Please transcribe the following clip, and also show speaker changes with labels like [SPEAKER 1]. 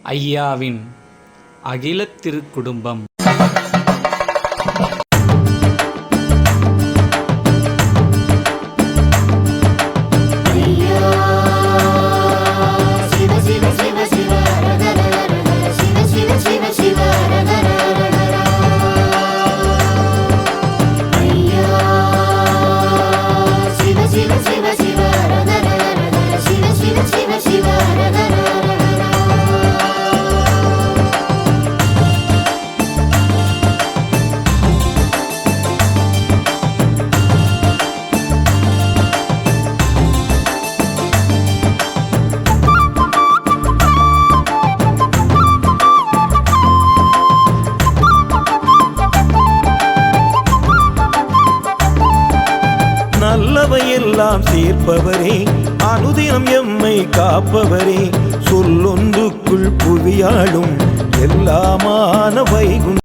[SPEAKER 1] ஐயாவின் அகிலத் திருக்குடும்பம்.
[SPEAKER 2] நல்லவையெல்லாம் சேர்ப்பவரே, அனுதினம் எம்மை காப்பவரே, சொல்லொன்றுக்குள் புவியாளும் எல்லாமான வைகுண்ட